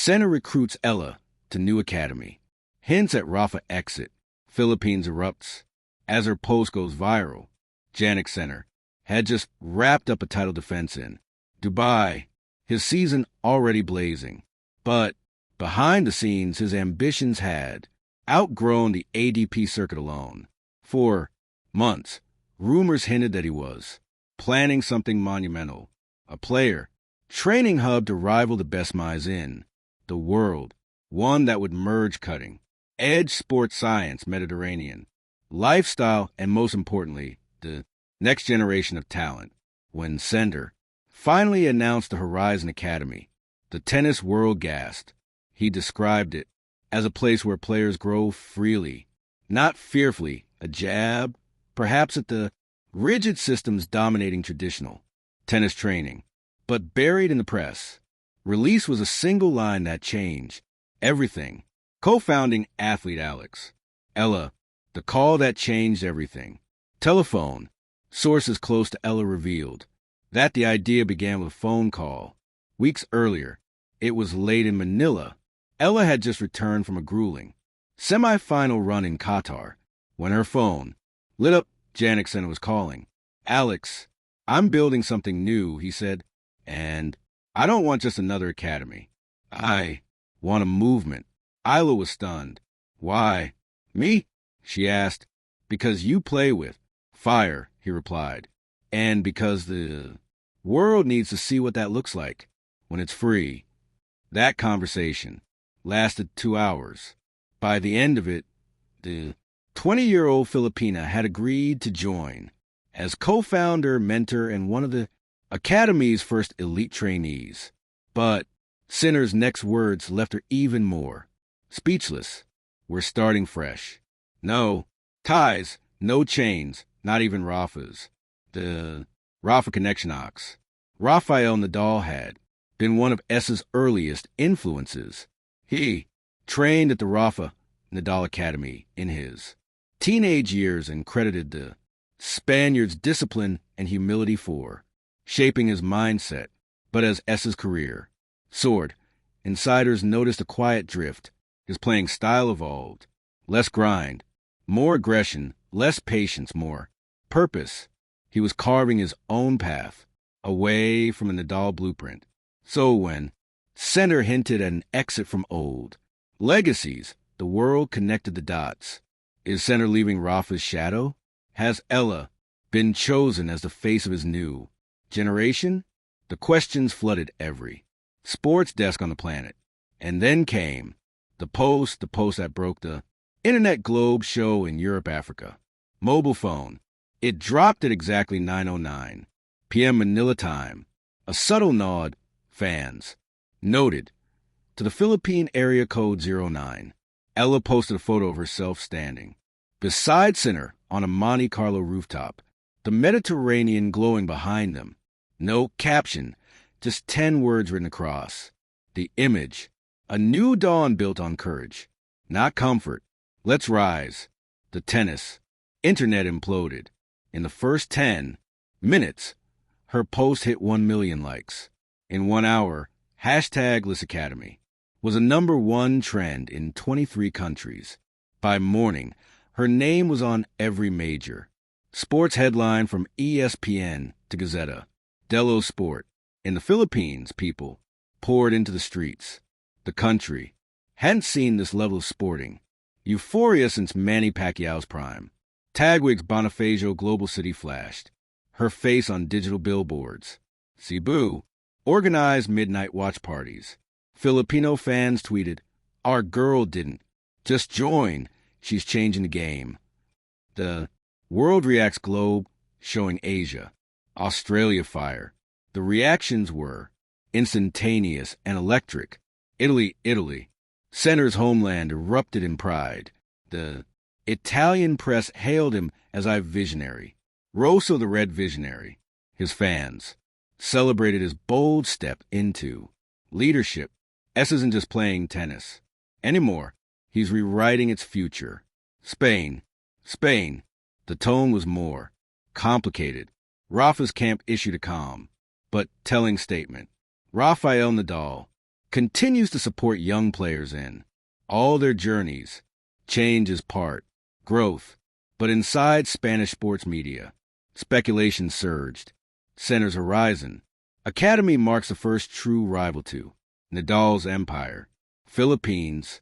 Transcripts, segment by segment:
Sinner recruits Eala to new academy. Hints at Rafa exit. Philippines erupts. As her post goes viral, Jannik Sinner had just wrapped up a title defense in Dubai, his season already blazing. But behind the scenes, his ambitions had outgrown the ADP circuit alone. For months, rumors hinted that he was planning something monumental, a player, training hub to rival the best minds in the world, one that would merge cutting, edge sports science, Mediterranean, lifestyle, and most importantly, the next generation of talent. When Sinner finally announced the Horizon Academy, the tennis world gasped. He described it as a place where players grow freely, not fearfully, a jab, perhaps at the rigid systems dominating traditional tennis training, but buried in the press. Release was a single line that changed everything. Co-founding athlete Alex. Eala, the call that changed everything. Telephone. Sources close to Eala revealed that the idea began with a phone call. Weeks earlier, it was late in Manila. Eala had just returned from a grueling semi-final run in Qatar when her phone lit up. Jannik Sinner was calling. Alex, I'm building something new, he said, and I don't want just another academy. I want a movement. Eala was stunned. Why? Me? She asked. Because you play with fire, he replied, and because the world needs to see what that looks like when it's free. That conversation lasted 2 hours. By the end of it, the 20-year-old Filipina had agreed to join as co-founder, mentor, and one of the Academy's first elite trainees. But Sinner's next words left her even more speechless. We're starting fresh. No ties, no chains, not even Rafa's. The Rafa connection ox. Rafael Nadal had been one of S's earliest influences. He trained at the Rafa Nadal Academy in his teenage years and credited the Spaniard's discipline and humility for shaping his mindset. But as S's career soared, insiders noticed a quiet drift. His playing style evolved. Less grind, more aggression, less patience, more purpose. He was carving his own path away from a Nadal blueprint. So when Sinner hinted at an exit from old legacies, the world connected the dots. Is Sinner leaving Rafa's shadow? Has Eala been chosen as the face of his new generation? The questions flooded every sports desk on the planet. And then came the post that broke the Internet Globe show in Europe, Africa. Mobile phone. It dropped at exactly 9:09 p.m. Manila time. A subtle nod, fans noted, to the Philippine area code 09. Eala posted a photo of herself standing beside Sinner on a Monte Carlo rooftop, the Mediterranean glowing behind them. No caption, just 10 words written across. The image, a new dawn built on courage, not comfort. Let's rise. The tennis internet imploded. In the first 10 minutes, her post hit 1 million likes. In 1 hour, #ListAcademy was a #1 trend in 23 countries. By morning, her name was on every major sports headline from ESPN to Gazeta dello Sport. In the Philippines, people poured into the streets. The country hadn't seen this level of sporting euphoria since Manny Pacquiao's prime. Tagwig's Bonifacio Global City flashed, her face on digital billboards. Cebu organized midnight watch parties. Filipino fans tweeted, "Our girl didn't just join, she's changing the game." The World Reacts Globe showing Asia, Australia fire. The reactions were instantaneous and electric. Italy. Sinner's homeland erupted in pride. The Italian press hailed him as a visionary. Rosso the Red Visionary. His fans celebrated his bold step into leadership. S isn't just playing tennis anymore. He's rewriting its future. Spain. The tone was more complicated. Rafa's camp issued a calm but telling statement. Rafael Nadal continues to support young players in all their journeys. Change is part growth, but inside Spanish sports media, speculation surged. Sinner's horizon. Academy marks the first true rival to Nadal's empire. Philippines.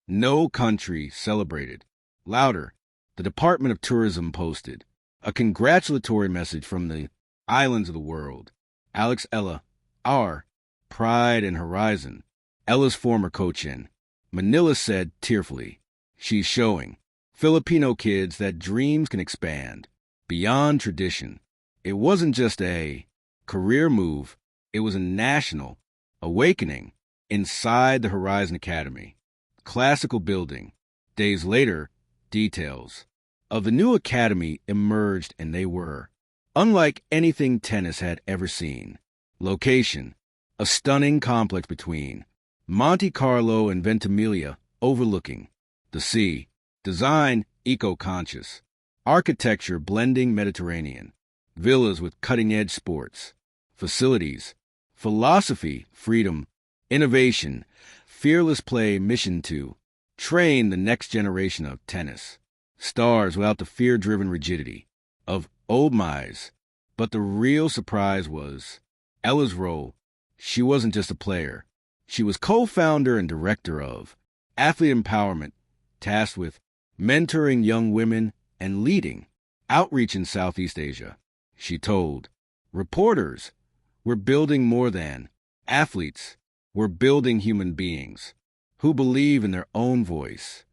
No country celebrated. Louder. The Department of Tourism posted a congratulatory message from the islands of the world. Alex Eala, our pride and horizon. Eala's former coach in Manila said tearfully, she's showing Filipino kids that dreams can expand beyond tradition. It wasn't just a career move, it was a national awakening inside the Horizon Academy. Classical building. Days later, details of the new academy emerged, and they were unlike anything tennis had ever seen. Location: a stunning complex between Monte Carlo and Ventimiglia overlooking the sea. Design: eco-conscious. Architecture blending Mediterranean. Villas with cutting-edge sports. Facilities: philosophy, freedom, innovation, fearless play, mission to train the next generation of tennis stars without the fear-driven rigidity of old mice. But the real surprise was Ella's role. She wasn't just a player. She was co-founder and director of athlete empowerment, tasked with mentoring young women and leading outreach in Southeast Asia. She told reporters, "We're building more than athletes. We're building human beings who believe in their own voice."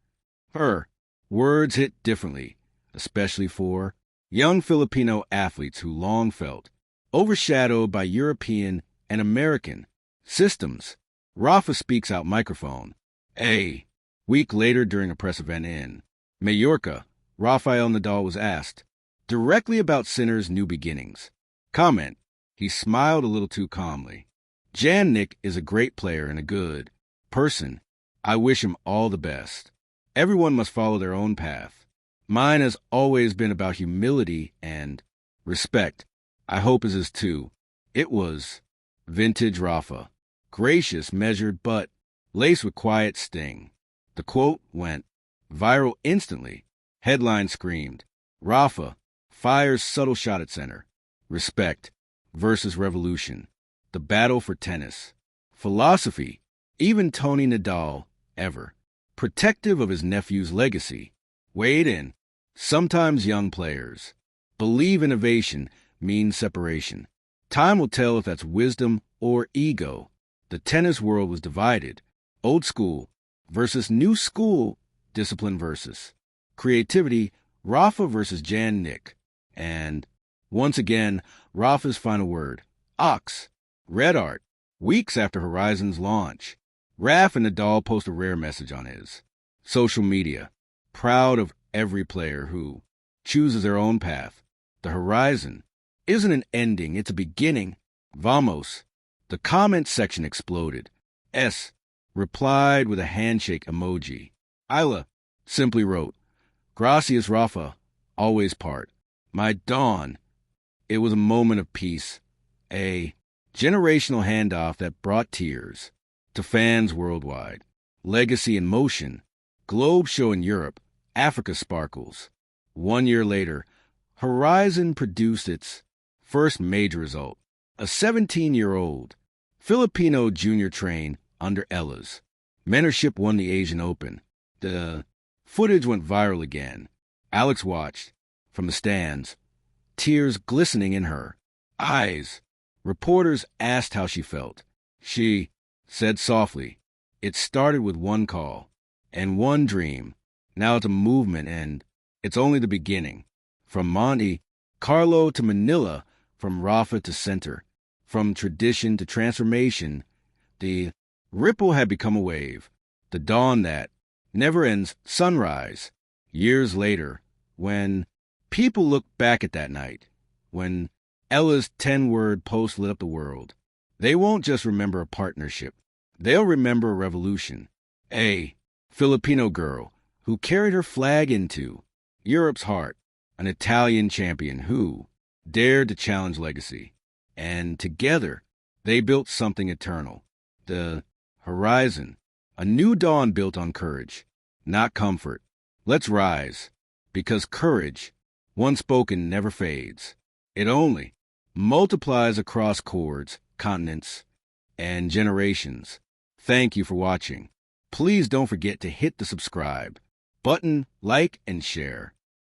Her words hit differently, especially for young Filipino athletes who long felt overshadowed by European and American systems. Rafa speaks out microphone. A week later during a press event in Mallorca, Rafael Nadal was asked directly about Sinner's new beginnings. Comment: he smiled a little too calmly. "Jannik is a great player and a good person. I wish him all the best. Everyone must follow their own path. Mine has always been about humility and respect. I hope his is too." It was vintage Rafa. Gracious, measured, but laced with quiet sting. The quote went viral instantly. Headline screamed, "Rafa fires subtle shot at Sinner. Respect versus revolution. The battle for tennis. Philosophy. Even Tony Nadal, ever protective of his nephew's legacy, weighed in. Sometimes young players believe innovation means separation. Time will tell if that's wisdom or ego. The tennis world was divided. Old school versus new school, discipline versus creativity, Rafa versus Jannik. And once again, Rafa's final word, Ox, Red Art. Weeks after Horizon's launch, Rafa and Nadal post a rare message on his social media, proud of every player who chooses their own path. The Horizon isn't an ending, it's a beginning. Vamos. The comment section exploded. S replied with a handshake emoji. Eala simply wrote, "Gracias, Rafa, always part. My dawn." It was a moment of peace, a generational handoff that brought tears to fans worldwide. Legacy in motion. Globe show in Europe. Africa sparkles. 1 year later, Horizon produced its first major result. A 17-year-old Filipino junior train under Ella's mentorship won the Asian Open. The footage went viral again. Alex watched from the stands, tears glistening in her eyes. Reporters asked how she felt. She said softly, "It started with one call and one dream. Now it's a movement, and it's only the beginning." From Monte Carlo to Manila, from Rafa to center, from tradition to transformation, the ripple had become a wave. The dawn that never ends, sunrise. Years later, when people look back at that night, when Ella's 10-word post lit up the world, they won't just remember a partnership. They'll remember a revolution. A Filipino girl who carried her flag into Europe's heart. An Italian champion who dared to challenge legacy. And together, they built something eternal. The horizon, a new dawn built on courage, not comfort. Let's rise, because courage, once spoken, never fades. It only multiplies across chords, continents, and generations. Thank you for watching. Please don't forget to hit the subscribe button, like, and share.